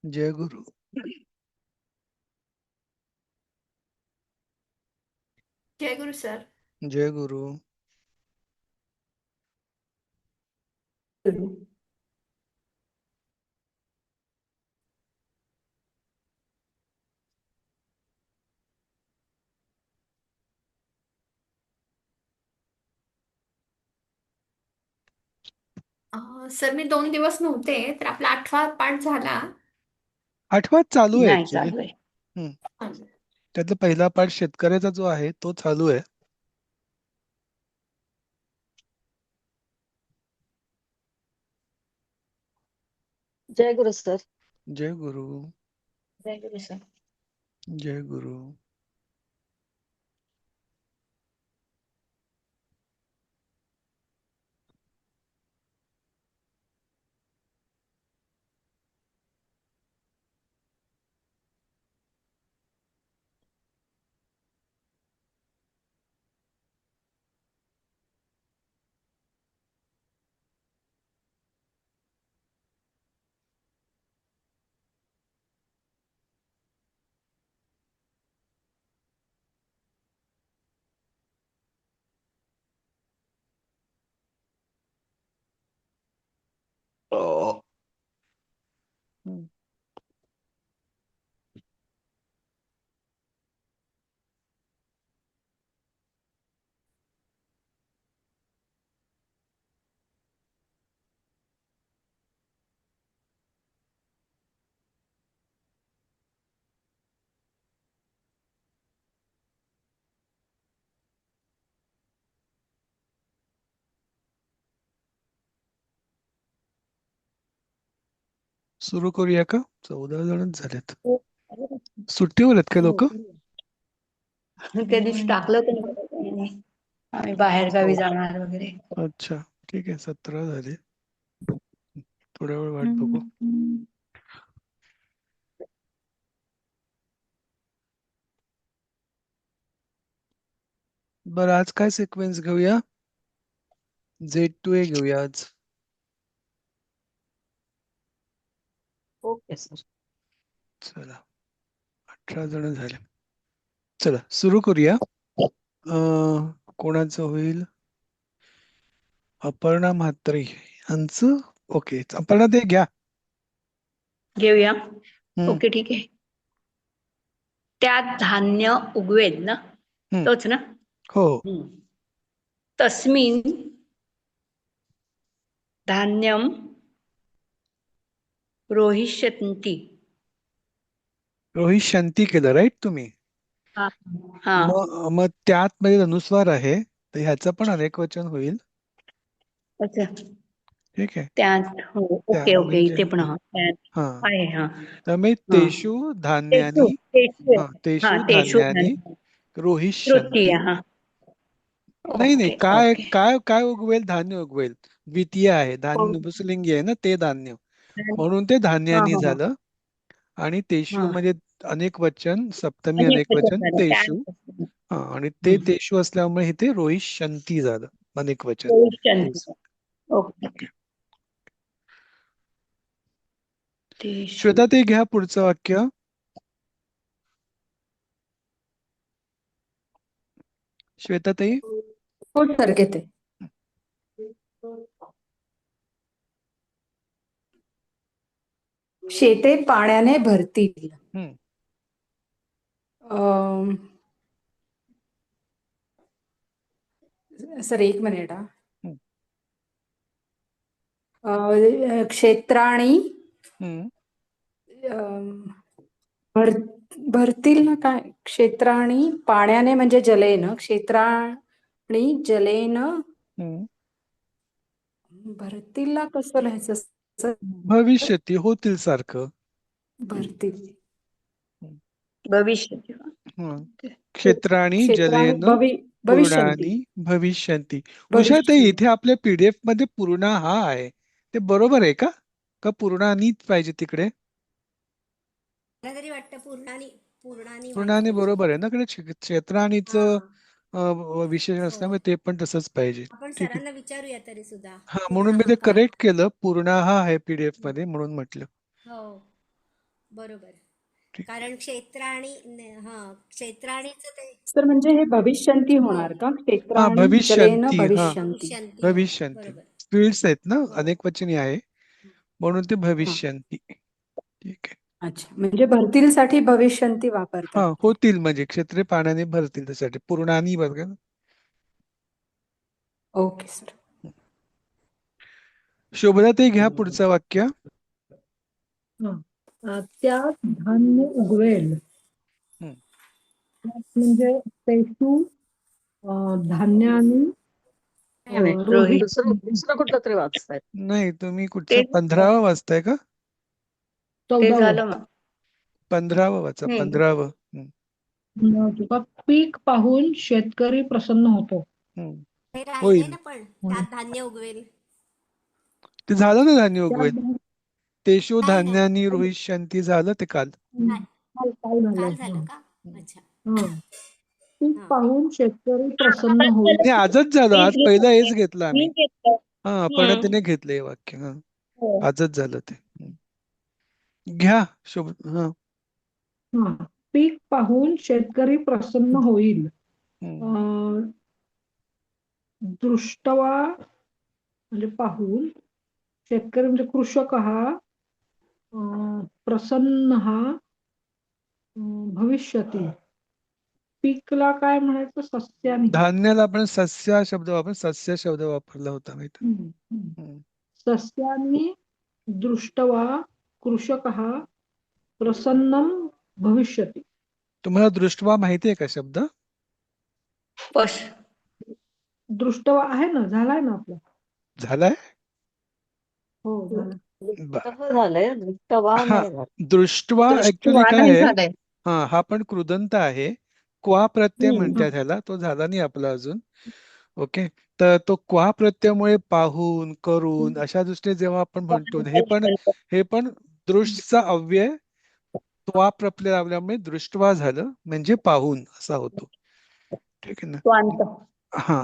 जय गुरु. जय गुरु sir. जय गुरु. Sir मी 2 दिवस नव्हते तर आपला 8वा पाठ झाला. आठवा चालू आहे नाही ऍक्च्युली. चालू आहे. त्यातला पहिला पाठ शेतकऱ्याचा जो आहे तो चालू आहे. जय गुरु सर. जय गुरु. जय गुरु सर. जय गुरु. हम्म. सुरू करूया का? 14 जणच झालेत. सुट्टीवर आहेत का लोक? त्या दिवशी टाकलं होतं आम्ही बाहेर गावी जाणार वगैरे. अच्छा, ठीक आहे. 17 झाले. थोड्या वेळ वाट बघू. बरं, आज काय सिक्वेन्स घेऊया? Z2A घेऊया आज. Okay sir. चला, 18 जण झाले. चला सुरू करूया. कोणाचं होईल? अपर्णा म्हात्रे यांचं. ओके, अपर्णा ते घ्या. घेऊया. हम्म. ओके ठीक आहे. त्यात धान्य उगवेल ना, हम्म. तोच ना. हो. तस्मिन धान्यम रोहिष्यन्ति. रोहित शांती केलं राईट तुम्ही? हा. मग त्यात मध्ये अनुस्वार आहे तर ह्याचं पण अनेक वचन होईल. अच्छा. ठीक आहे. त्यात हो. त्या ओके ओके. म्हणजे इथे पण त्यात हा, आहे. हा तर मी हा. तेषु तेषु धान्यानी. तेषु हा, तेषु हा तेषु धान्यानी रोहिष्यन्ति. तृतीय. हा. नाही नाही, ओके काय ओके. काय काय उगवेल? धान्य उगवेल. द्वितीय आहे, धान्य पुसलिंगी आहे ना, ते धान्य, म्हणून ते हा धान्यानी हा झालं. आणि तेषु हा. म्हणजे अनेक वचन, सप्तमी अनेक अनेक वचन वचन झालं तेषु. त्यात. हा, आणि ते तेषु असल्यामुळे इथे रोहिष्यन्ति झालं, अनेक वचन. रोहिष्यन्ति. ओके. ओके. तेषु. श्वेता ते घ्या पुढचं वाक्य. श्वेता ताई. हो सर, घेते. शेते पाण्याने भरतील. हम्म. सर एक मिनिट. हम्म. क्षेत्राणी हम्म. भरतील ना काय? क्षेत्राणी पाण्याने म्हणजे जलेन, क्षेत्राणी जलेन हम्म. भरतील ना कसं लिहायचं सर? भविष्यती, होतील सारखं. भरतील. भविष्य. क्षेत्राणी क्षेत्राणी जलेन भविष्यन्ति. पूर्णानी भविष्यन्ति. उषाताई, भविष्यन्ति. इथे आपल्या पीडीएफ मध्ये पूर्ण हा आहे, ते बरोबर आहे का? का पूर्णानीच पाहिजे तिकडे? मला तरी वाटतं पूर्णानी पूर्णानी व्हायला पूर्णानी पाहिजे. बरोबर आहे ना, कडे क्षेत्राणीचं विशेषण असल्यामुळे ते पण तसंच पाहिजे. आपण ठीक आहे. सरांना विचारूया तरी सुद्धा. हा, म्हणून मी ते करेक्ट केलं. पूर्ण हा आहे पीडीएफ मध्ये, म्हणून म्हटलं. हो. बरोबर. ठीक. कारण क्षेत्राणीच ते तर म्हणजे हे भविष्यंती हो होणार का? हा क्षेत्राणी जलेन भविष्यंती, हा भविष्यंती. भविष्यंती हो भविष्यंती बरोबर फील्ड्स आहेत ना, हो अनेक वचनी आहे म्हणून ते हा भविष्यंती. ठीक आहे. अच्छा, म्हणजे भरतीसाठी भविष्यंती वापरतात हा ते. होतील म्हणजे क्षेत्रे पाण्याने भरतील त्यासाठी पूर्णानी बघा. Okay sir. शोभनाताई घ्या पुढचं वाक्य. त्यात धान्य उगवेल. हम्म. त्यात म्हणजे तेषु धान्यानी नाही, नाही, रोहित दुसरं दुसरं कुठलं तरी वाचताय. नाही तुम्ही कुठचं ते 15वं वाचताय का? ते 14. झालं मग. 15वं वाचा, 15वं. तुका पीक पाहून शेतकरी प्रसन्न होतो. हे राहिले होईल. ना पण त्यात धान्य उगवेल ते झालं ना धान्य त्यात उगवेल. तेषु नाही नाही धान्यानी रोहिष्यंती झालं ते काल. काय काय झालं? काल झालं का अच्छा हा. पीक हा पाहून शेतकरी प्रसन्न होईल. नाही आजच झालं, आज पहिलं हेच घेतलं आम्ही. हा परिणतीने घेतलं हे वाक्य. हा आजच झालं ते. घ्या शोभ. हा हा. पीक पाहून शेतकरी प्रसन्न होईल. हम्म. दृष्टवा म्हणजे पाहून, शेतकरी म्हणजे कृषक हा प्रसन्न हा भविष्यती. पीकला काय म्हणायचं? सस्यानी. धान्याला आपण सस्या शब्द वापर, सस्य शब्द वापरला होता माहिती. हम्म, हम्म. सस्यानी दृष्टवा कृषकः प्रसन्नं भविष्यति. तुम्हाला दृष्टवा माहिती आहे का शब्द? पश दृष्टवा आहे ना, झालाय ना आपला. झालाय. हो झाला. झालंय, दृष्टवा हा नाही झालं. दृष्टवा ऍक्च्युली दृष्टवा काय नाही आहे, झालंय. हा पण कृदंत आहे. क्वा प्रत्यय हम्म. म्हणतात ह्याला, तो झाला नाही आपला अजून. ओके. तर तो क्वा प्रत्ययामुळे पाहून करून अशा दृष्टीने जेव्हा आपण म्हणतो, हे पण दृष्टचा अव्यय त्वा प्रत्यय लावल्यामुळे दृष्टवा झालं म्हणजे पाहून असा होतो. ठीक आहे ना. स्वांत. हा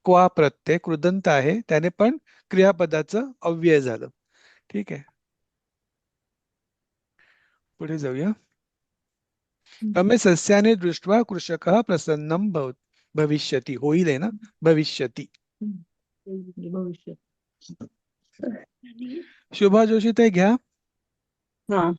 क्वा प्रत्यय कृदंत आहे, त्याने पण क्रियापदाचं अव्यय झालं. ठीक आहे. पुढे जाऊया. रमेश सस्याने दृष्ट्वा कृषकः प्रसन्नं भविष्यति. होईल आहे ना, भविष्यति. भविष्य. शुभा जोशी ताई घ्या. हा.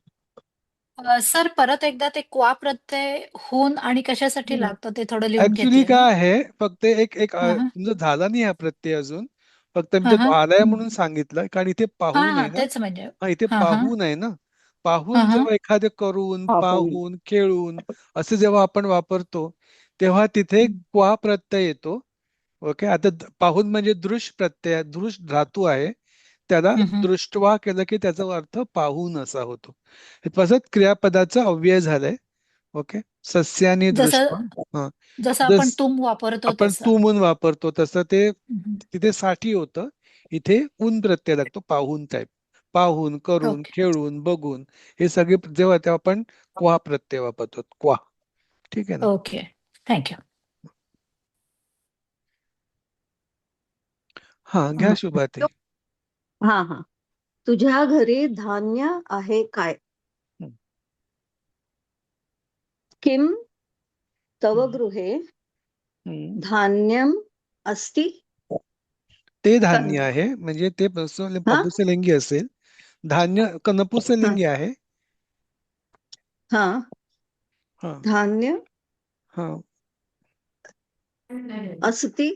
सर परत एकदा ते क्वा प्रत्यय होऊन आणि कशासाठी लागतं ते थोडं लिहून ऍक्च्युली घेते मी. काय आहे, फक्त एक हा हा तुमचं झाला नाही हा प्रत्यय अजून, फक्त मी हा तो हा आलाय म्हणून सांगितलं, कारण इथे हा पाहून हा आहे ना. तेच म्हणजे हा इथे हा हा पाहून आहे ना. हा पाहून हा जेव्हा एखादं करून हा, पाहून. पाहून खेळून असं जेव्हा आपण वापरतो तेव्हा तिथे क्वा प्रत्यय येतो. ओके. आता पाहून म्हणजे दृश प्रत्यय, दृश धातू आहे, त्याला हम्म. दृष्टवा केलं की त्याचा अर्थ पाहून असा होतो. हे तसंच क्रियापदाचा अव्यय झालंय. ओके. सस्याने जसं दृष्टवा. हा जसं आपण जस तुम वापरतो आपण तसं. तू म्हणून वापरतो तसं ते हम्म. तिथे साठी होतं, इथे ऊन प्रत्यय लागतो पाहून टाईप. पाहून करून ओके खेळून बघून हे सगळे जेव्हा तेव्हा आपण क्वा प्रत्यय वापरतो. क्वा. ठीक आहे ना. Okay thank you. हा घ्या शुभाताई. हा हा. तुझ्या घरी धान्य आहे काय? हं. किम तव हं. गृहे हं. धान्यम अस्ति? ते धान्य आहे म्हणजे ते हा पुंलिंगी असेल. धान्य हा नपुंसकलिंगी आहे. हा. हा धान्य हा अस्ति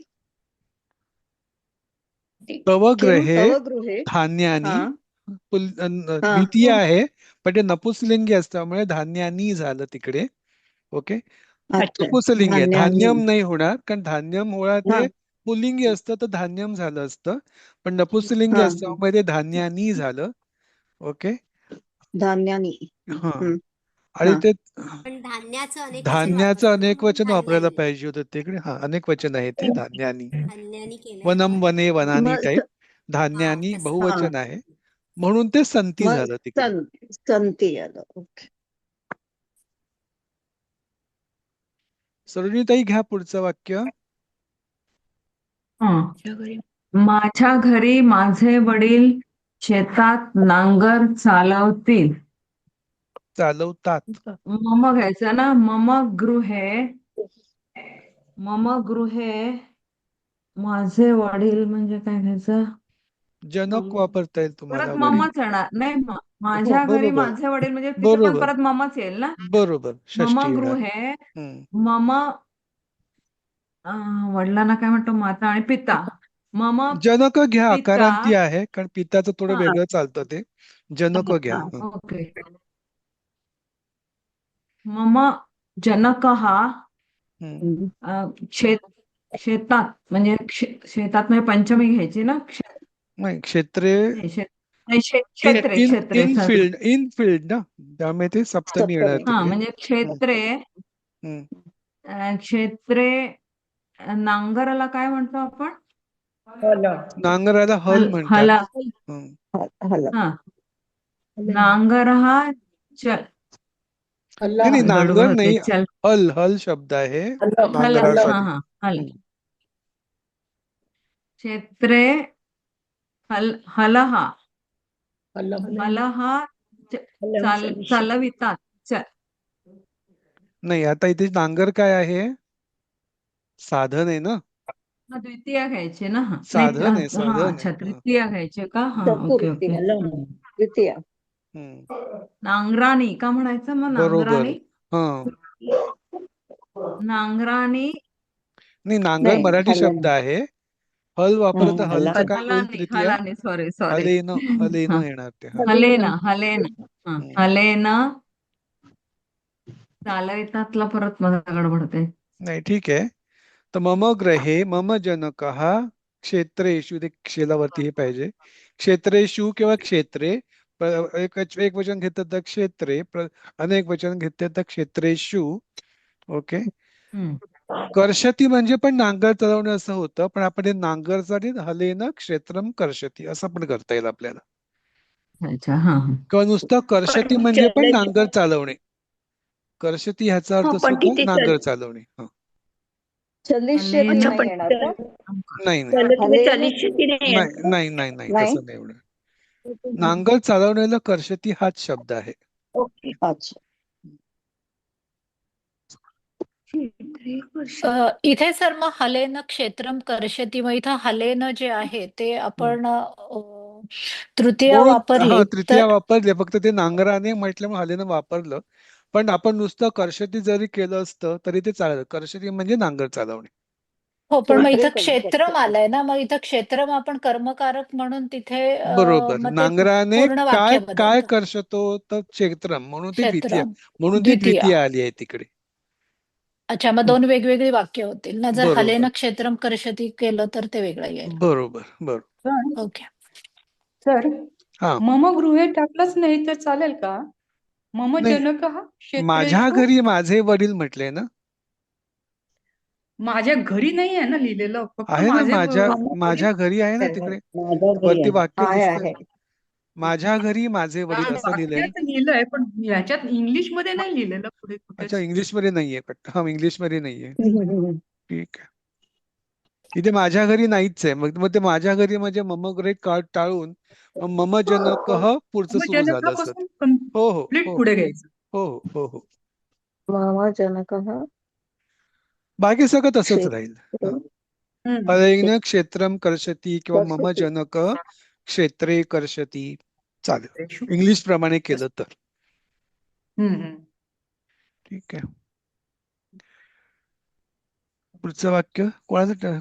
तव किम ग्रहे तव गृहे. धान्यानी. हा हा द्वितीय आहे पण ते नपुंसकलिंगी असल्यामुळे धान्यानी झालं तिकडे. ओके. अच्छा. नपुंसकलिंगी आहे, धान्यानी. धान्यम नाही होणार, कारण धान्यम मुळात हा हे पुल्लिंगी असतं तर धान्यम झालं असतं, पण नपुंसकलिंगी हा असल्यामुळे ते धान्यानी झालं. ओके. धान्यानी. हा हम्म. आणि हा ते पण धान्याचं अनेक वचन धान्याचं वापरतो ना अनेक म्हणून वचन वापरायला धान्यानी पाहिजे होतं तिकडे. हा अनेक वचन आहे ते धान्यानी. धान्यानी केलंय ना वनम वने वनानी मग टाईप. हा धान्यानी तसं हा बहुवचन आहे म्हणून ते संती मग झालं तिकडे. संती आलं. ओके. सरोजिनीताई घ्या पुढचं वाक्य. माझ्या घरी माझे वडील शेतात नांगर चालवतील. चालवतात. मम घ्यायचं ना. मम गृहे माझे वडील म्हणजे काय घ्यायचं? जनक वापरता येईल तुम्हाला परत वडील. ममच येणार नाही. हो माझ्या घरी बरोबर माझे वडील म्हणजे तिथे पण बरोबर परत ममच येईल ना. बरोबर मम षष्टी येणार. गृहे हम्म. मम वडिलांना काय म्हणतो? माता आणि पिता. मम जनक घ्या, पिता. आकारांती आहे, कारण पिताचं थोडं हा वेगळं चालतं ते. जनक घ्या. हा ओके. मम जनकः हम्म. शेतात म्हणजे शेतात म्हणजे पंचमी घ्यायची ना. नाही क्षेत्रे नाही, नाही, इन क्षेत्रे इन क्षेत्रे in sorry. Field in field ना, त्यामुळे ते सप्तमी येणार सप्तमी. हा तिकडे. म्हणजे हम्म. क्षेत्रे. हम्म. क्षेत्रे नांगराला काय म्हणतो आपण? नांगराला हल म्हणतात. हला. हम्म. हला. हा नांगर हा नाही नाही, गडबड नांगर होते. नाही, चल हल हल शब्द आहे हल. हा नांगरासाठी. हा हल. हम्म. क्षेत्रे हलहा. हलहा चालवितात. नाही, आता इथे नांगर काय आहे? साधन आहे ना, द्वितीय घ्यायचे ना. हा नाही साधन आहे, हा साधन अच्छा आहे. तृतीय घ्यायचे का? हा ओके चतुर्थी. ओके. द्वितीय. हम्म. नांगराणी का म्हणायचं मग? बरोबर. नांगराणी. हा नांगराणी. नाही, नांगर नाही, मराठी शब्द हलाने. आहे. हल वापरता हलचं काय होईल हलानी तृतीय? हलानी सॉरी. हलेन हा येणार ते. हा. हलेना हम्म. हलेना चालवितातला परत मला गडबडते. नाही ठीक आहे. तर मम ग्रहे मम जनकः क्षेत्रेषु, ते क्षेलावरती हे पाहिजे. क्षेत्रेषु किंवा क्षेत्रे, एक वचन घेतलं तर क्षेत्रे, अनेक वचन घेतलं तर क्षेत्रेषु. ओके. कर्षती म्हणजे पण नांगर चालवणं असं होतं, पण आपण हे नांगरसाठी हलेन क्षेत्रम कर्षती असं पण करता येईल आपल्याला. अच्छा हा किंवा नुसतं कर्षती म्हणजे पण नांगर चालवणे. कर्षती ह्याचा अर्थ पण सुद्धा किती नांगर चालवणे. हा. चलिष्यती हलेन. नाही येणार का? नाही नाही तुम्ही हलेन. चलिष्यती नाही नाही नाही नाही नाही, नाही. तसं नाही होणार. नांगर चालवण्याला कर्षती हाच शब्द आहे. ओके. अच्छा. इथे सर मग हलेन क्षेत्रम कर्षती, मग इथं हलेन जे आहे ते आपण तृतीय म्हणून वापरली हा तर तृतीया वापरले, फक्त ते नांगराने म्हटल्यामुळे हलेनं वापरलं. पण आपण नुसतं कर्षती जरी केलं असतं तरी ते चालेल. कर्षती म्हणजे नांगर चालवणे. हो, पण मग क्षेत्रे इथं करू क्षेत्रम शकतो. आलंय ना, मग इथं क्षेत्रम आपण कर्मकारक म्हणून तिथे बरोबर. मग ते नांगराने पूर्ण काय वाक्य काय बदलतं. कर्षतो तर क्षेत्रम, म्हणून ती द्वितीय, क्षेत्रम म्हणून ती द्वितीय. द्वितीय आली आहे तिकडे. अच्छा, मग दोन वेगवेगळी वाक्य होतील ना. जर बरोबर हलेन क्षेत्रम कर्षती केलं तर ते वेगळं येईल. बरोबर बरोबर. ओके. सर हा मम गृहे टाकलंच नाही तर चालेल का? मम नाही, जनकः माझ्या क्षेत्रेषु. घरी माझे वडील म्हटले ना. माझ्या घरी नाही आहे ना लिहिलेलं, फक्त आहे ना, माझे माझ्या घरी आहे ना तिकडे. माझ्या घरी वरती आहे. वाक्य आहे दिसतंय. आहे. माझ्या घरी माझे वडील असं लिहिलंय ना. वाक्यात लिहिलंय पण ह्याच्यात इंग्लिश मध्ये नाही लिहिलेलं पुढे अच्छा, कुठेच. इंग्लिश मध्ये नाहीये. हा, इंग्लिश मध्ये नाहीये. ठीक आहे. इथे माझ्या घरी नाहीच आहे. मग ते माझ्या घरी म्हणजे मम ग्रे कार्ड टाळून मम जनकः पुढचं मग सुरू झालं असत. जनकापासून हो हो कम्प्लीट हो पुढे घ्यायचं. हो हो हो. मम जनकः बाकी सगळं तसंच राहील. क्षेत्रे. हलेन क्षेत्रम कर्षती किंवा मम कर्षती. जनक क्षेत्रे कर्षती चालेल, क्षेत्रेषु. इंग्लिश प्रमाणे केलं तर. हम्म. ठीक आहे. पुढचं वाक्य कोणाचं?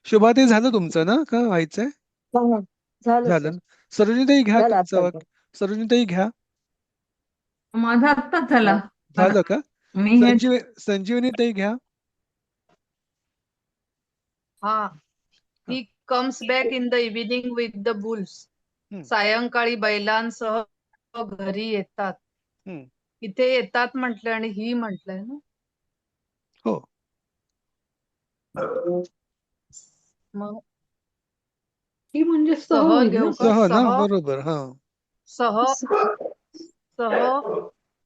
शुभाते झालं तुमचं ना, का व्हायचंय? हा, झालं सर. झालं. सरोजिनीताई घ्या झालं तुमचं आता. वाक्य. सरोजिनीताई घ्या. माझा आत्ताच झाला. झालं का? मी हे संजीवनीताई घ्या. He comes back in the evening with the bulls. सायंकाळी बैलांसह घरी येतात. इथे येतात म्हटलं आणि ही म्हटलंय ना. हो. मग ती म्हणजे सह सह होईल घेऊ ना. का? सह ना, बरोबर. हा. सह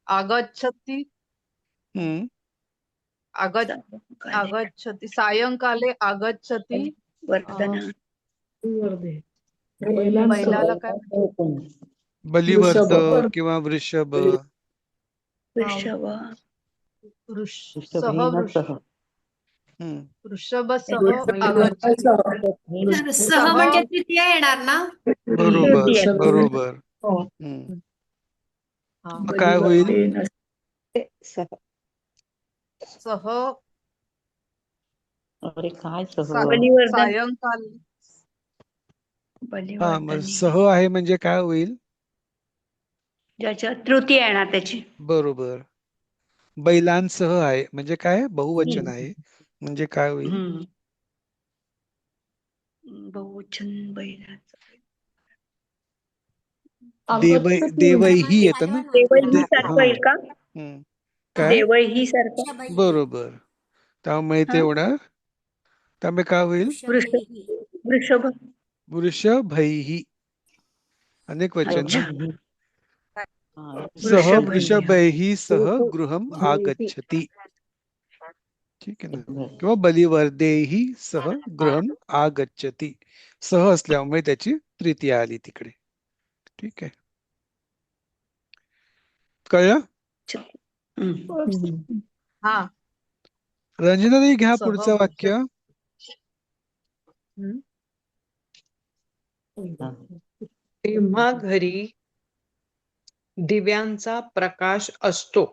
आगच्छति. आगच्छति सायंकाले आगच्छति. बैलाला काय बलिवर्ध किंवा वृषभ. वृषभ सह हम्म. वृषभसह वृषभ- आगच्छति तर सह सह म्हणजे तृतीया येणार ना? बरोबर तृतीया. बरोबर हो. हम्म. हा. मग काय होईल? बलिवर्धेन सह. सह अरे काय सह सा- बलिवर्धन सायंकाल हा मग बलिवर्धन सह आहे म्हणजे काय होईल? ज्याच्या तृतीय येणार त्याची बरोबर. बैलांसह आहे म्हणजे काय? बहुवचन आहे म्हणजे काय होईल? हम्म. बहुवचन बैलाचं देवही येतं ना? देवही हा सारखं येईल का? हम्म. काय? देवही सारखं वृषभैः बरोबर. त्यामुळे ते हा. एवढं त्यामुळे काय होईल? वृषभ वृषभैहि अनेक वचन अच्छा. ना? सह वृषभैः. वृषभैहि सह गृहम आगच्छति. ठीक आहे ना? किंवा बलिवर्धेहि सह गृहम आगच्छति. सह असल्यामुळे त्याची तृतीया आली तिकडे. ठीक आहे. कळलं? हम्म. हा रंजनाताई घ्या सह पुढचं वाक्य. तेव्हा घरी दिव्यांचा प्रकाश असतो.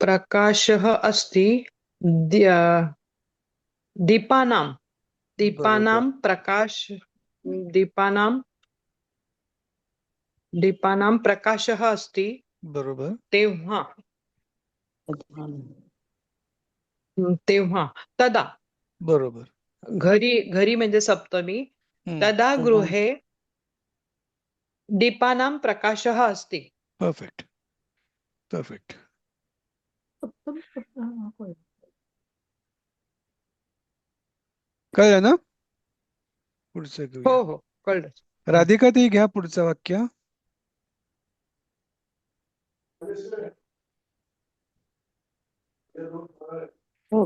प्रकाशः अस्ति दीपानां दीपानां प्रकाशः अस्ति. बरोबर. तेव्हा तदा बरोबर. घरी म्हणजे सप्तमी. तदा गृहे दीपानां प्रकाशः अस्ति. Perfect perfect. कळलं ना? पुढचं घेऊया. हो कळलं. राधिका ताई घ्या पुढचं वाक्य.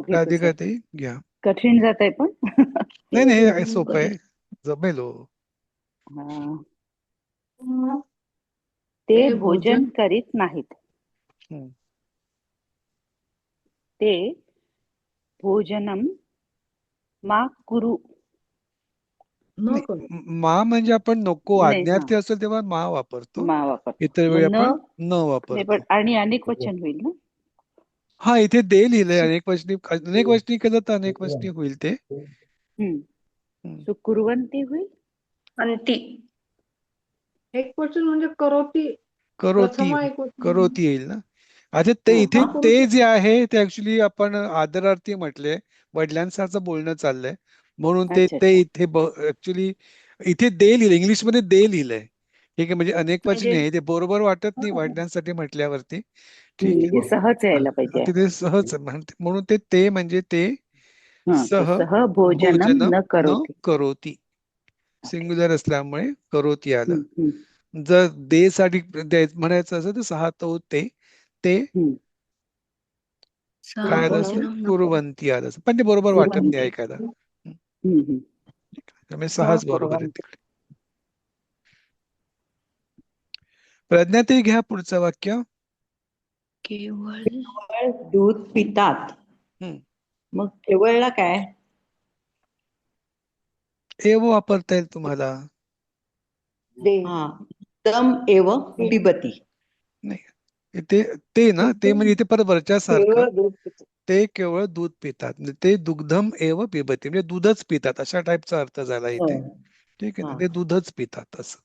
राधिका ताई घ्या. कठीण जात आहे पण नाही हे सोपं आहे. जमेल हो. ते भोजन करीत नाहीत. ते भोजनम मा कुरु. मा म्हणजे आपण नको आज्ञार्थी असेल तेव्हा मा वापरतो. इतर वेळी आपण न वापरतो. आणि अनेक वचन होईल ना? हा इथे दे लिहिलंय. अनेक वचनी केलं तर अनेक वचनी होईल ते. कुर्वंती होईल आणि ती एक वचन म्हणजे करोती. प्रथमा एक वचन. करोती येईल ना? आता ते इथे ते जे आहे ते ऍक्च्युली आपण आदरार्थी म्हटले. वडिलांसारखं बोलणं चाललंय म्हणून ते इथे ऍक्च्युली इथे दे लिहिलंय. इंग्लिश मध्ये दे लिहिलंय. ठीक आहे. म्हणजे अनेक वचनी आहे. ते बरोबर वाटत नाही वडिलांसाठी म्हटल्यावरती. ठीक आहे. सहज यायला पाहिजे. तिथे सहज म्हणून ते म्हणजे ते सह भोजनम न करोती. सिंग्युलर असल्यामुळे करोती आलं. जर दे साठी म्हणायचं असेल तर सहा तो ते काय आलं असतं? कुर्वंती आलं असतं. पण ते बरोबर वाटत नाही ऐकायला. त्यामुळे सहाच बरोबर आहे तिकडे. प्रज्ञाताई घ्या पुढचं वाक्य. केवळ दूध पितात. मग केवळला काय? एव वापरता येईल तुम्हाला. तम एव पिबती. नाही ते ना ते म्हणजे इथे परत वरच्या सारखं ते केवळ दूध पितात. ते दुग्धम एव पिबती म्हणजे दूधच पितात अशा टाईपचा अर्थ झाला इथे. ठीक आहे ना? ते दूधच पितात असं.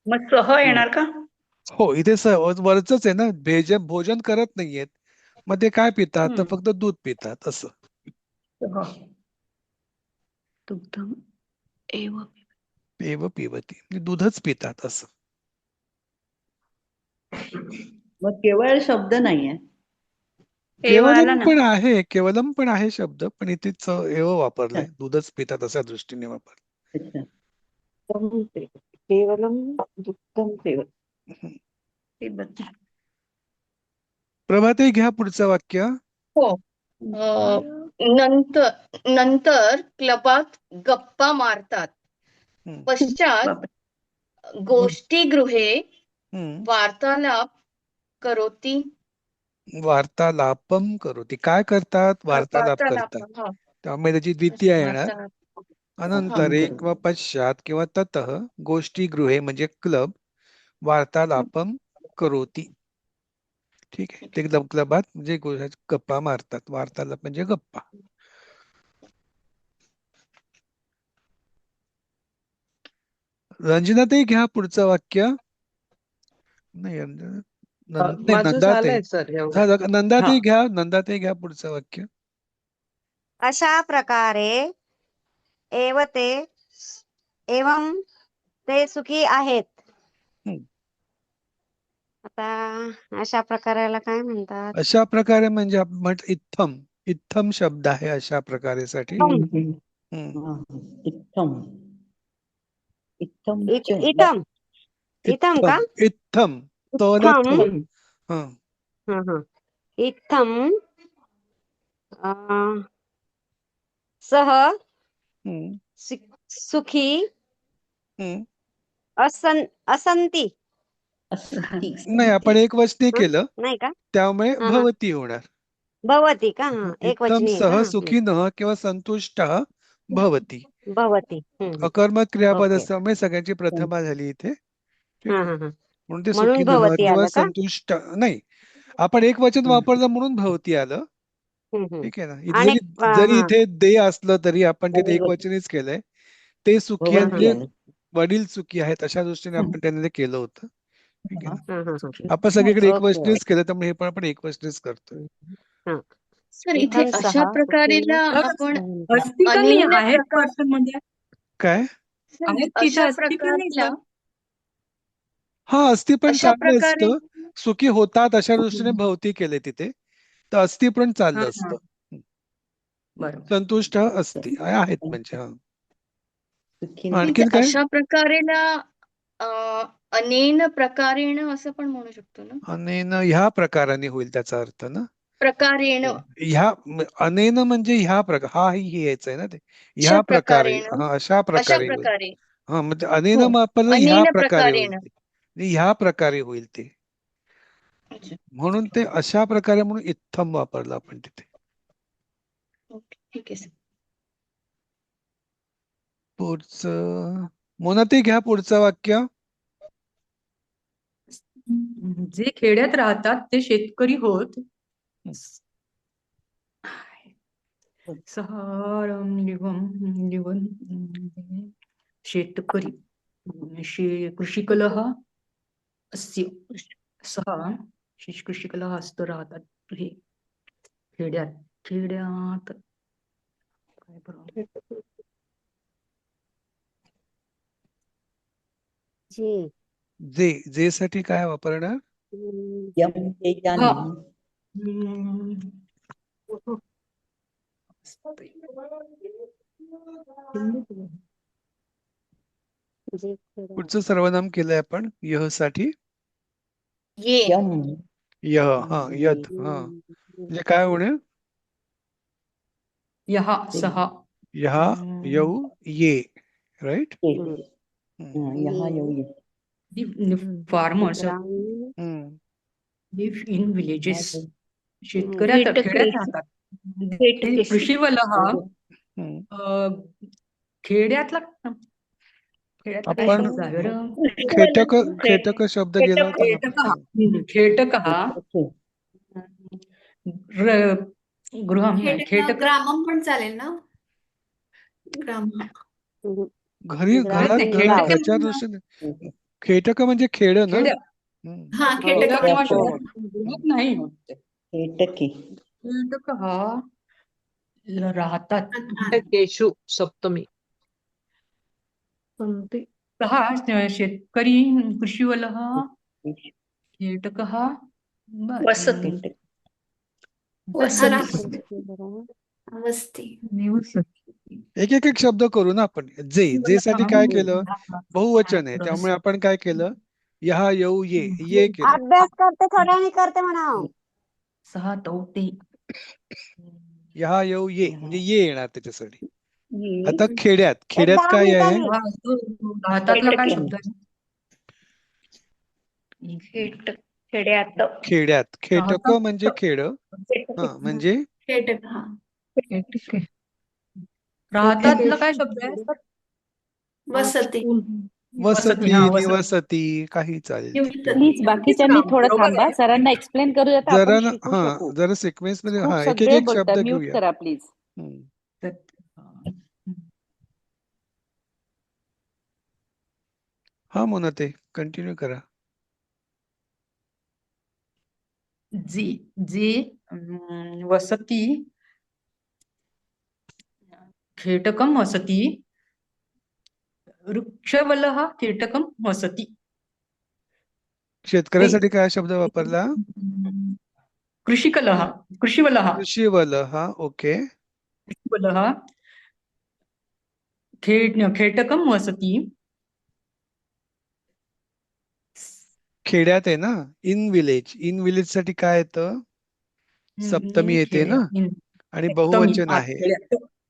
मग सह येणार का? हो इथे वरच आहे ना. भोजन करत नाहीयेत. मग ते काय पितात तर फक्त दूध पितात असं. दुग्धम एव पिबती म्हणजे दूधच पितात असं. मग केवळ शब्द नाहीये. केवलम पण आहे शब्द पण इथे एव वापरलाय. दूधच पितात अशा दृष्टीने वापरलाय. केवलम दुग्धम पिबती. प्रभाताई घ्या पुढचं वाक्य. हो. नंतर क्लबात गप्पा मारतात. पश्चात गोष्टीगृहे हम्म. वार्तालाप करोति. वार्तालापम करोति. काय करतात? वार्तालाप वार्तालाप करतात. हा त्यामुळे त्याची द्वितीय येणार. वार्तालाप हा अनंतरे किंवा पश्चात किंवा ततः गोष्टीगृहे म्हणजे क्लब वार्तालापम करोति. ठीक आहे. ते क्लबात म्हणजे गप्पा मारतात. वार्तालाप म्हणजे गप्पा. रंजनाताई घ्या पुढचं वाक्य. नाही नाही, माझं नंदाताई झालंय सर एवढं. झालं. हा नंदाताई घ्या. नंदाताई घ्या पुढचं वाक्य. अशा प्रकारे एवं ते सुखी आहेत. हम्म. आता अशा प्रकाराला काय म्हणतात? अशा प्रकारे म्हणजे आपण म्हटलं इत्थम. इत्थम शब्द आहे अशा प्रकारे साठी. इत्थम इत्थम इथम इथम का? इत्थम तला इत्थम. थ. हा. इत्थम सह सुखी असंती. नाही, आपण एक वचनी केलं नाही का? त्यामुळे भवती होणार. भवती का? हा, एक इत्थम वचनी आहे सह का? सुखिनः किंवा संतुष्टः भवती. भवती. अकर्मक क्रियापद ओके. असल्यामुळे सगळ्यांची प्रथमा झाली इथे. ठीक हा आहे. हा हा. म्हणून ते म्हणून सुखिनः भवती किंवा आलं का? संतुष्ट नाही, आपण एक वचन वापरलं म्हणून भवती आलं. ठीक आहे ना. आणि जरी इथे दे असलं तरी आपण तिथे एक वचनीच केलंय. ते सुखी आहेत म्हणजे वडील सुखी आहेत अशा दृष्टीने आपण त्यांनी ते केलं होतं. ठीक आहे ना. आपण सगळीकडे एक वचनीच केलं त्यामुळे हे पण आपण एक वचनीच करतोय. सर इथे अशा प्रकारेला आपण असती का नाही अनेन आहेत प्रकार पर्सन मध्ये काय? आहेत तिथे अशा असती का नाही प्रकारेला सर? हा असती पण अशा चाललं प्रकारे असतं. सुखी होतात अशा दृष्टीने भवती केले तिथे तर असती पण चाललं असतं. बरोबर. संतुष्ट असती आहेत म्हणजे. हा इथे आणखीन काय? अशा प्रकारेला अनेन प्रकारेण असं पण म्हणू शकतो ना. अनेन ह्या प्रकाराने होईल त्याचा अर्थ ना. प्रकारेण ह्या अनेन म्हणजे ह्या प्रकार हा ही यायचं आहे ना ते. ह्या अशा प्रकारे. प्रकारेण हा अशा अशा प्रकारे होईल. प्रकारे हा म्हणजे अनेन हो वापरलं ह्या अनेन प्रकारे होईल प्रकारेण. ते. ह्या प्रकारे होईल ते. अच्छा. म्हणून ते अशा प्रकारे म्हणून इत्थम वापरलं आपण तिथे. ओके, ठीक आहे सर. पुढचं मोनाताई घ्या पुढचं वाक्य. जे खेड्यात राहतात ते शेतकरी होत. शेतकरी कृषिकलः अस्य सह कृषिकलः असतो राहतात हे खेड्यात. खेड्यात काय बरं? जे साठी काय वापरणार? पुढचं सर्वनाम केलंय आपण यह साठी. ये यह हा यद हा म्हणजे काय होणार? यहा सहा यहा यऊ ये right. Farmers live in villages. शेतकऱ्यात खेड्यात राहतात. कृषीवलः खेड्यातला काय आपण शब्द आहे बरं? खेटक शब्द गेला होता. खेटकः गृहम खेटक ग्रामम पण चालेल ना. ग्राम घरात घरच्या दृष्टीने खेटक म्हणजे खेड ना. हा खेटक नाही खेटकः राहतात. केशु सप्तमी. शेतकरी कृषीवलः खेटकः वसती वस्ती. एक शब्द करू ना आपण. जे साठी काय केलं? बहुवचन आहे त्यामुळे आपण काय केलं? यहा येऊ ये केलं. अभ्यास करते थोड्याने करते म्हणा. सहा तौते यहा येऊ ये म्हणजे ये येणार त्याच्यासाठी. आता खेड्यात काय आहे? राहतातला काय शब्द आहे? खेड्यात खेड्यात. खेटक राहतात. म्हणजे खेड. हा म्हणजे खेटक हा ठीक आहे. राहतातला काय शब्द आहे सर? वसती वसती, हा, वसती. निवसती काही चालेल. निवसती. प्लीज बाकीच्यांनी थोडं बरोबर थांबा, आहे. सरांना एक्सप्लेन करूया तर जरा आपण ना शिकू हा शकू. जरा सिक्वेन्स मध्ये खूप हा एक सगळे शब्द बोलतात, म्यूट घेऊया. करा प्लीज. हम्म. हा मोनाते कंटिन्यू करा. जी वसती खेटकम वसती वृक्षवलः कीटकम वसति. शेतकऱ्यासाठी काय शब्द वापरला? कृषिवलः कृषीवलः. ओके. कृषिवलः खेटकम वसति. खेड्यात आहे ना. In village. इन विलेज साठी काय येतं? सप्तमी येते ना आणि बहुवचन आहे.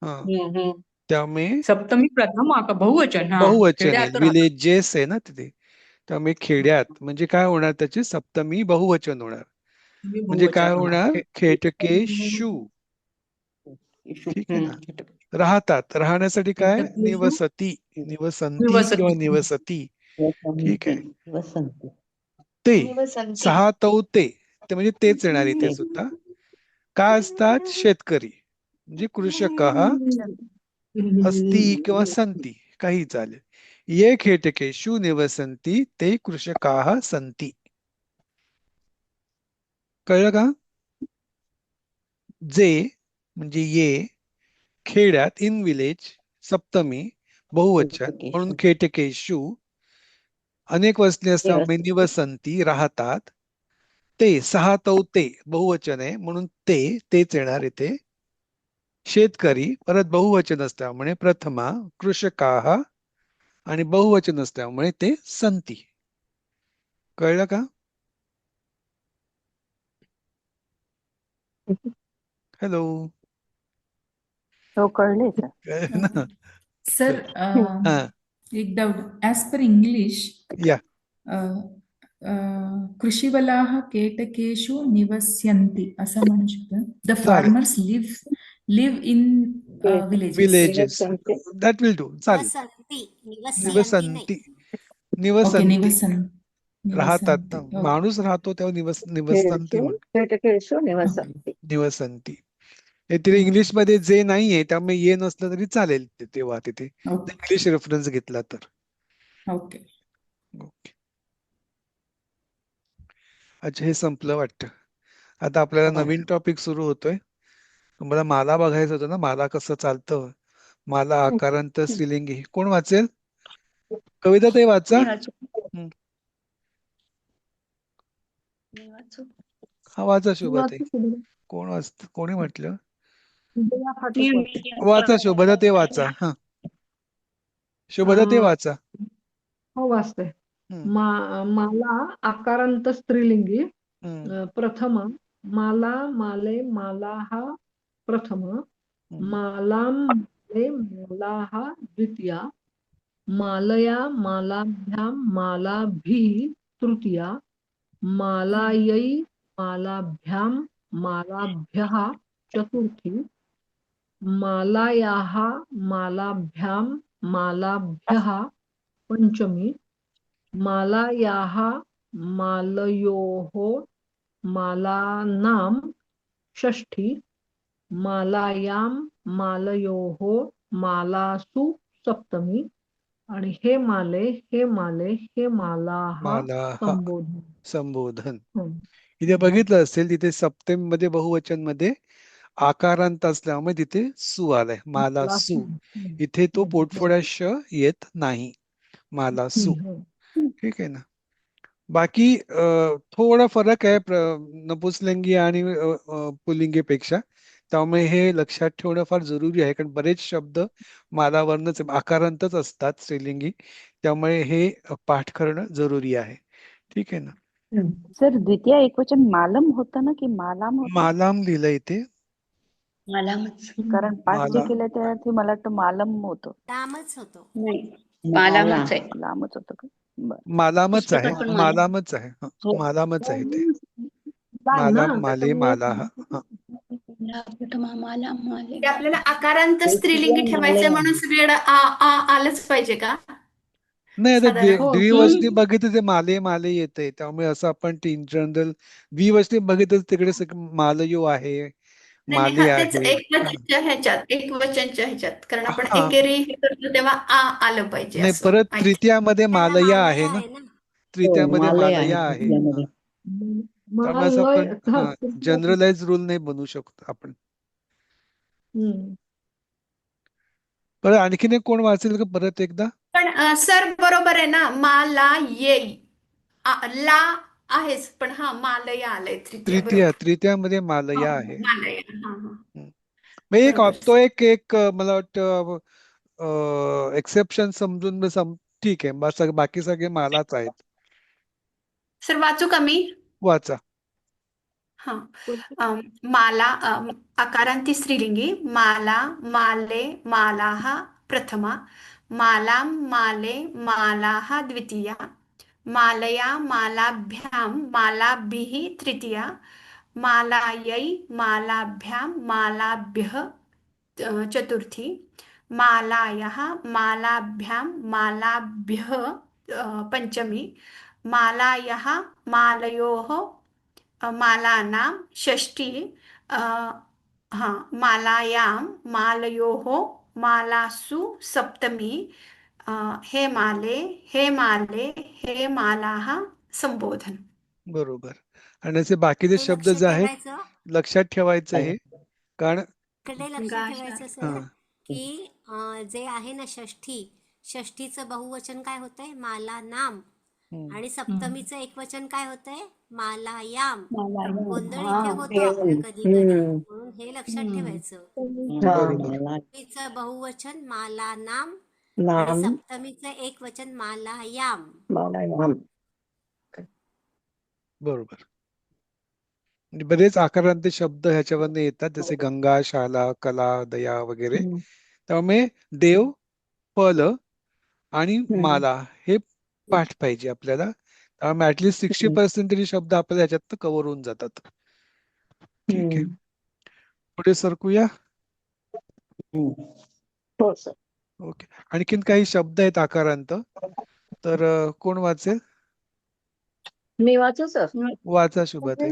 हा त्यामुळे सप्तमी प्रथम बहुवचन. बहुवचन आहे. विलेजेस आहे ना तिथे. त्यामुळे खेड्यात म्हणजे काय होणार? त्याची सप्तमी बहुवचन होणार. म्हणजे काय होणार? खेटकेषु. ठीक आहे ना. राहतात. राहण्यासाठी काय? निवसती, निवसंती किंवा निवसती. ठीक आहे. ते सहा तौ ते म्हणजे तेच येणार इथे सुद्धा. काय असतात? शेतकरी म्हणजे कृषक अस्ति किंवा संती काही चालेल. ये खेटकेषु निवसंती ते कृषकाः संती. कळलं का? जे म्हणजे ये खेड्यात इन विलेज सप्तमी बहुवचन म्हणून खेटकेषु अनेक वचने असल्यामुळे निवसंती राहतात. ते सहा तौ ते बहुवचन आहे म्हणून तेच येणार इथे. शेतकरी परत बहुवचन असल्यामुळे प्रथमा कृषकाः आणि बहुवचन असल्यामुळे ते संती. कळलं का? हॅलो. हो कळले सर. कळलं ना? सर हा एक डाऊट ॲज पर इंग्लिश या कृषीवलाः केटकेषु निवस्यन्ति असं म्हणू शकतो. द चालेल. Farmers live in villages. Villages that will do. चालेल. वसंती निवसंती. ओके निवसंती राहतात ना. निवसंती. माणूस राहतो तेव्हा निवसंती म्हणतो. खेटकेषु निवसन्ति. निवसंती. तिथे इंग्लिश मध्ये जे नाहीये त्यामुळे ये नसलं तरी चालेल तेव्हा तिथे इंग्लिश रेफरन्स घेतला तर. ओके. अच्छा हे संपलं वाटतं. आता आपल्याला नवीन टॉपिक सुरू होतोय. तुम्हाला माला बघायचं होतं ना. माला कसं चालतं. माला आकारांत स्त्रीलिंगी. कोण वाचेल? कविता ताई वाचा. हा वाचा शोभाताई. कोण वाचत? कोणी म्हटलं? वाचा शोभता ते वाचा. हा शोभता ते वाचा. हो वाचते. माला आकारांत स्त्रीलिंगी प्रथमा. माला माले मालाः प्रथमा. मालां माले मालाः द्वितीया. मालया मालाभ्यां मालाभिः तृतीया. मालायै मालाभ्यां मालाभ्यः चतुर्थी. मालायाः मालाभ्यां मालाभ्यः पंचमी. मालायाः मालयोः मालानां षष्ठी. मालायां मालयोः मालासु सप्तमी. आणि हे माले हे मालाः संबोधन. इथे बघितलं असेल तिथे सप्तमी मध्ये बहुवचन मध्ये आकारांत असल्यामुळे तिथे सु आलाय. माला सु. इथे तो पोटफोड्या श येत नाही. माला सु. ठीक आहे ना. बाकी थोडा फरक आहे नपुंसकलिंगी आणि पुल्लिंगीपेक्षा. त्यामुळे हे लक्षात ठेवणं फार जरुरी आहे. कारण बरेच शब्द मालावरनच आकारांतच असतात स्त्रीलिंगी. त्यामुळे हे पाठ करणं जरुरी आहे. ठीक आहे ना. सर द्वितीय एकवचन मालम होतं ना की मालाम होतं? मालाम लिहिलंय इथे. कारण पाठ जे केलं त्यात मला वाटतं मालम होतं. लांबच होतो. मालामच आहे. लांबच होतं का? मालामच आहे, पुस्तकात पण मालामच आहे, हो. मालामच आहे ते. लाल माला, ना माले, त्याच्यामुळे माला. ते आपल्याला आकारांत स्त्रीलिंगी ठेवायचंय म्हणून सगळीकडे आ आ आलंच पाहिजे का नाही, आता साधारण? हो द्विवचनी बघितलं ते माले माले येते, त्यामुळे असं आपण इन जनरल द्विवचनी बघितलं तिकडे मालयो आहे, नाही नाही, माले हा तेच आहे. एक वचनच्या ह्याच्यात, कारण आपण हा, एकेरी हे करतो तेव्हा आ आलं पाहिजे नाही, असं परत माहिती. तृतीयामध्ये त्याला मालया मालय आहे ना, आहे ना. तृतीयामध्ये मालय आहे मालया आहे. तृतीयामध्ये. त्यामुळे असं लय आपण जनरलाइज रूल नाही बनवू शकतो आपण. परत आणखीन एक कोण वाचेल का परत एकदा? पण सर बरोबर आहे ना, माला येई ला आहेच, पण हा मालया आलंय तृतीय, बरोबर. तृतीयामध्ये हा, मालया आहे. मालया, हा हा मग एक बरोबर. तो एक मला वाटतं एक्सेप्शन समजून ठीक आहे, बाकी सगळे मालाच आहेत. सर वाचू का मी? वाचा. हा. माला आकारांती स्त्रीलिंगी माला, माले, मालाः प्रथमा, मालां, माले, मालाः द्वितीया, मालया, मालाभ्यां, मालाभिः तृतीया, मालायै, मालाभ्यां, मालाभ्यः चतुर्थी, मालायाः, मालाभ्यां, मालाभ्यः पंचमी, मालायाः, मालयोः, मालानां षष्ठी, हा, मालायां, मालयोः, मालासु सप्तमी, हे माले, हे माले, हे मालाः संबोधन. बरोबर. आणि असे बाकीचे हे शब्द लक्षात जे आहेत ठेवायचं. लक्षात ठेवायचं आहे, कारण कडे लक्षात ठेवायचं सर हा, की जे आहे ना षष्ठीचं बहुवचन काय होतंय? माला नाम. आणि सप्तमीचं एकवचन काय होतंय? मालायाम. गोंधळ इथे होतो आपल्या कधी कधी, म्हणून हे लक्षात ठेवायचं. बरोबर. षष्ठीचं बहुवचन माला नाम आणि सप्तमीचं एकवचन मालायाम. बरोबर. म्हणजे बरेच आकारांत शब्द ह्याच्यावरनं येतात, जसे गंगा, शाला, कला, दया वगैरे. त्यामुळे देव, फल आणि माला हे पाठ पाहिजे आपल्याला. त्यामुळे ऍटलिस्ट 60% तरी शब्द आपल्याला ह्याच्यात कव्हर होऊन जातात. ठीक आहे, पुढे सरकूया. ओके, आणखीन काही शब्द आहेत आकारांत, तर कोण वाचेल? मी वाचू सर? वाचा शुभाताई,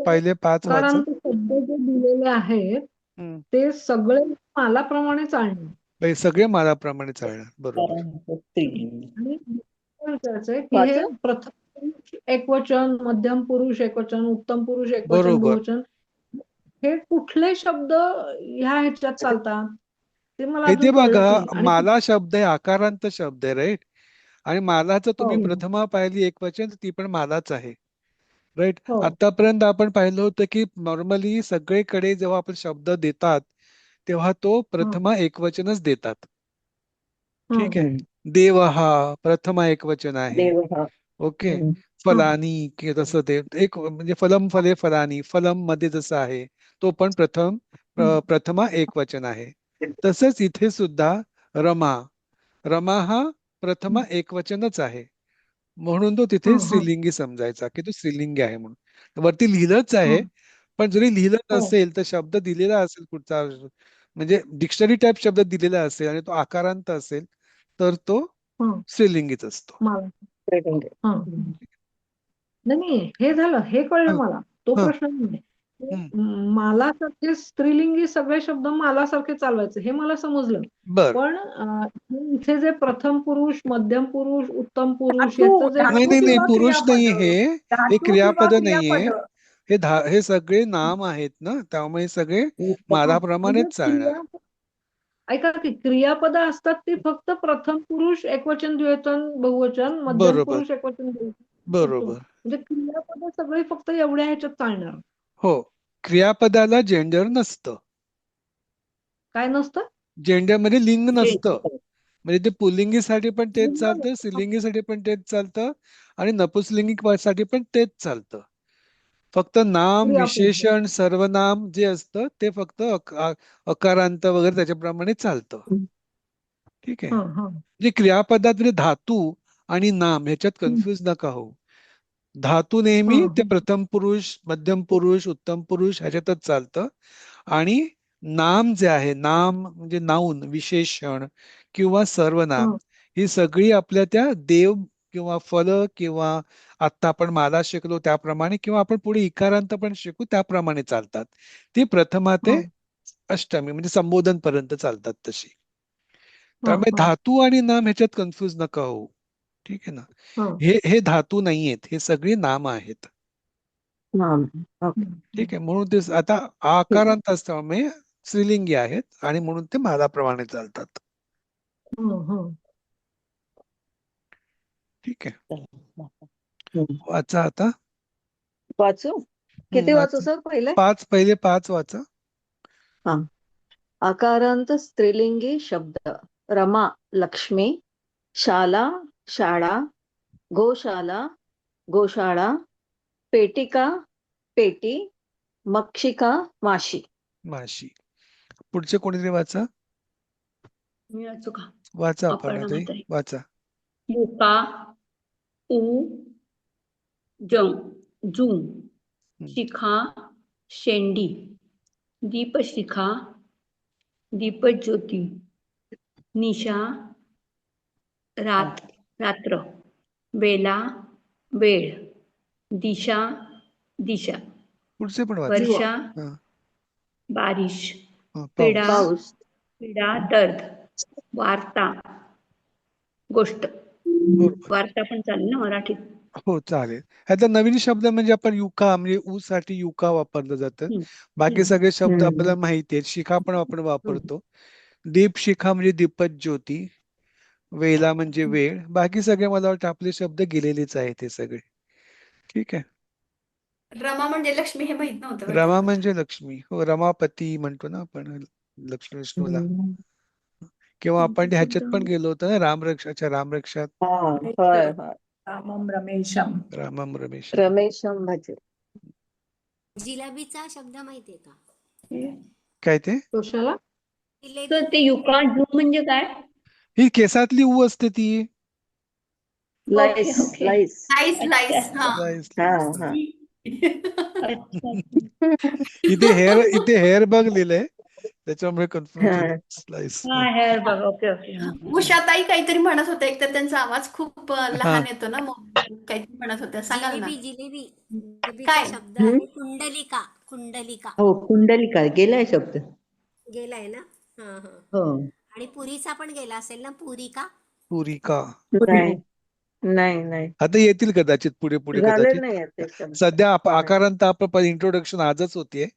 पहिले 5 वाचा. कारण ते शब्द जे दिलेले आहेत ते सगळे मालाप्रमाणे चालणार. हे सगळे मालाप्रमाणे चालणार. बरोबर. आणि विचारायचंय की हे प्रथम पुरुष एकवचन, मध्यम पुरुष एकवचन, उत्तम पुरुष एकवचन, बरोबर. बहुवचन, हे कुठले शब्द ह्या ह्याच्यात चालतात ते मला हे ते अजून कळलंच बघा, नाही. आणि माला शब्द आहे, आकारांत शब्द आहे, राईट. आणि मालाचं तुम्ही प्रथमा पाहिली एकवचन, ती पण मालाच आहे, राईट. आतापर्यंत आपण पाहिलं होतं की नॉर्मली सगळीकडे जेव्हा आपण शब्द देतात तेव्हा तो प्रथमा एकवचनच देतात. ठीक आहे. देव हा प्रथमा एकवचन आहे. ओके. फलानी की तसं ते एक म्हणजे फलम फले फलानी, फलम मध्ये जसं आहे तो पण प्रथमा एकवचन आहे. तसंच इथे सुद्धा रमा, रमा हा प्रथमा एकवचनच आहे, म्हणून तो तिथे स्त्रीलिंगी समजायचा की तो स्त्रीलिंगी आहे म्हणून. वरती लिहिलंच आहे, पण जरी लिहिलं नसेल तर शब्द दिलेला असेल कुठचा, म्हणजे डिक्शनरी टाईप शब्द दिलेला असेल आणि तो आकारांत असेल तर तो स्त्रीलिंगीच असतो. नाही, हे झालं, हे कळलं मला. तो प्रश्न नाही. मालासारखे स्त्रीलिंगी सगळे शब्द मालासारखे चालवायचे हे मला समजलं. पण इथे जे प्रथम पुरुष, मध्यम पुरुष, उत्तम पुरुष याचं जे नाही, पुरुष नाही, हे क्रियापद नाहीये. हे सगळे नाम आहेत ना, त्यामुळे सगळे मालाप्रमाणेच चालणार. ऐका की क्रियापद असतात ती फक्त प्रथम पुरुष एकवचन, द्विवचन, बहुवचन, मध्यम पुरुष एकवचन, बहुवचन. बरोबर. म्हणजे क्रियापद सगळी फक्त एवढ्या ह्याच्यात चालणार. हो, क्रियापदाला जेंडर नसतं. काय नसतं? जेंडर मध्ये लिंग नसतं. म्हणजे ते पुल्लिंगीसाठी पण तेच चालतं, स्त्रीलिंगीसाठी पण तेच चालतं आणि नपुंसकलिंगीसाठी पण तेच चालतं. फक्त नाम, विशेषण, सर्वनाम जे असतं ते फक्त अकारांत वगैरे त्याच्याप्रमाणे चालतं. ठीक आहे. म्हणजे क्रियापदात धातू आणि नाम ह्याच्यात कन्फ्युज नका हो. धातू नेहमी ते प्रथम पुरुष, मध्यम पुरुष, उत्तम पुरुष ह्याच्यातच चालतं. आणि नाम जे आहे, नाम म्हणजे नाऊन, विशेषण किंवा सर्वनाम, ही सगळी आपल्या त्या देव किंवा फल किंवा आता आपण माला शिकलो त्याप्रमाणे किंवा आपण पुढे इकारांत पण शिकू त्याप्रमाणे चालतात. ती प्रथमा ते अष्टमी म्हणजे संबोधन पर्यंत चालतात तशी. त्यामुळे धातू आणि नाम ह्याच्यात कन्फ्युज नका होऊ. ठीक आहे ना. हे धातू नाहीयेत, हे सगळी नाम आहेत. ठीक आहे. म्हणून ते आता आकारांत असल्यामुळे स्त्रीलिंगी आहेत आणि म्हणून ते मालाप्रमाणे चालतात. ठीक आहे. वाचा आता. वाचू? किती वाचू सर पहिले? पहिले 5 वाचा. हा. आकारांत स्त्रीलिंगी शब्द: रमा लक्ष्मी, शाला शाळा, गोशाला गोशाळा, पेटिका पेटी, मक्षिका माशी. माशी. पुढचे कोणीतरी वाचा. मी वाचू का? वाचा अपर्णा आपण म्हात्रे. वाचा. युका, उ, जून, शिखा, शेंडी, दीपशिखा, दीपज्योती, निशा, रात्र, बेला, वेळ, दिशा, दिशा, पुढचे पण वाचा. वर्षा, बारिश, पिडा, पाऊस, पिडा, दर्द, वार्ता, गोष्ट. वार्ता पण चालेल ना मराठीत? हो चालेल. ह्याचा नवीन शब्द म्हणजे आपण युका म्हणजे ऊ साठी युका वापरलं जातं. बाकी सगळे शब्द आपल्याला माहिती आहेत. शिखा पण आपण वापरतो. दीपशिखा म्हणजे दीपक ज्योती, वेला म्हणजे वेळ. बाकी सगळे मला वाटतं आपले शब्द गेलेलेच आहेत हे सगळे. ठीक आहे. रमा म्हणजे लक्ष्मी हे माहित नव्हतं बरं रमा का. म्हणजे लक्ष्मी. हो, रमापती म्हणतो ना आपण लक्ष्मी विष्णूला. किंवा आपण ह्याच्यात पण गेलो होतो ना रामरक्षाच्या रामरक्षात. रामम रमेशम. रामम रमेश. रमेशम भजे. जिलेबीचा शब्द माहितीये का? काय ते? कशाला? तर ते युका जू म्हणजे काय? ही केसातली ऊ असते ती. Lice lice. लाईस. हा. इथे हेअर बघ लिहिलंय त्याच्यामुळे कन्फ्युजन. स्लाइस. उषाताई काहीतरी म्हणत होत्या, एक तर त्यांचा आवाज खूप लहान येतो ना, मग काहीतरी म्हणत होत्या, सांगाल ना? जिलेबीचा शब्द आहे कुंडलिका. कुंडलिका. हो, कुंडलिका गेलाय शब्द. गेलाय ना? हा. हो. आणि पुरीचा पण गेला असेल ना? पुरिका. पुरिका. नाही. आता येतील कदाचित पुढे कदाचित. सध्या आकारांत आपण इंट्रोडक्शन आजच होतीये,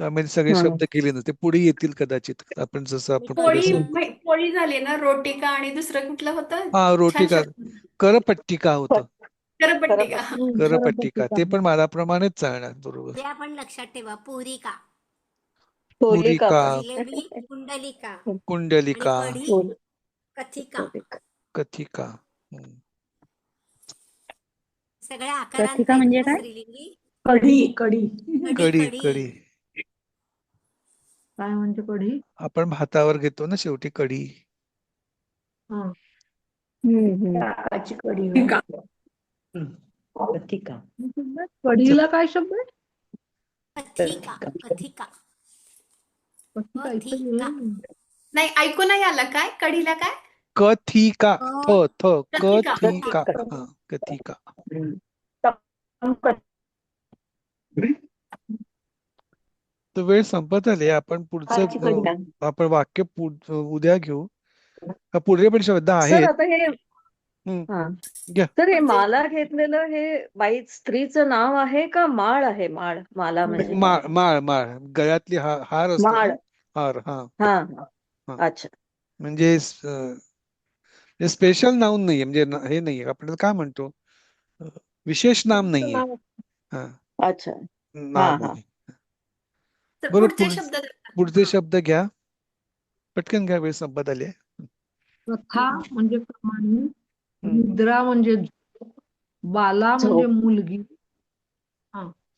त्यामुळे सगळे शब्द गेले नसते. पुढे येतील कदाचित आपण जसं आपण पोळी झाली ना. रोटिका आणि दुसरं कुठलं होतं? रोटिका. करपट्टिका होतं. करपट्टिका. ते पण मालाप्रमाणेच चालणार. बरोबर. ते आपण लक्षात ठेवा. पुरिका. पुरिका. जिलेबी कुंडलिका. कुंडलिका. कथिका. कथिका. सगळ्या आकारांत कथिका म्हणजे काय? स्त्रीलिंगी. कढी. कढी. काय म्हणजे कढी? आपण भातावर घेतो ना शेवटी कढी. कढी. कथिका. कढीला काय शब्द आहे? कथिका. नाही, ऐकू नाही आलं. काय कढीला काय? कथिका. कथिका. कथिका. तर वेळ संपत आली. आपण पुढचं आपण वाक्य उद्या घेऊ. पुढे पण शब्द आहेत. तर हे माला घेतलेलं हे बाई स्त्रीचं नाव आहे का माळ आहे? माला म्हणजे माळ गळ्यातली हार असतो. हार. हा. अच्छा. म्हणजे स्पेशल नाऊन नाहीये, म्हणजे हे नाहीये, आपण काय म्हणतो विशेष नाम नाहीये. अच्छा. नाम आहे. बरोबर. पुढचे शब्द घ्या पटकन घ्या, वेळ संपत आली. कथा म्हणजे प्रमाणे, निद्रा म्हणजे बाला म्हणजे मुलगी,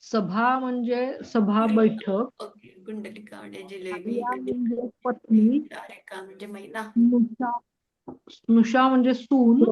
सभा म्हणजे सभा बैठक, कुंडलिका म्हणजे जिलेबी, म्हणजे पत्नी, म्हणजे महिला, स्नुषा म्हणजे सून,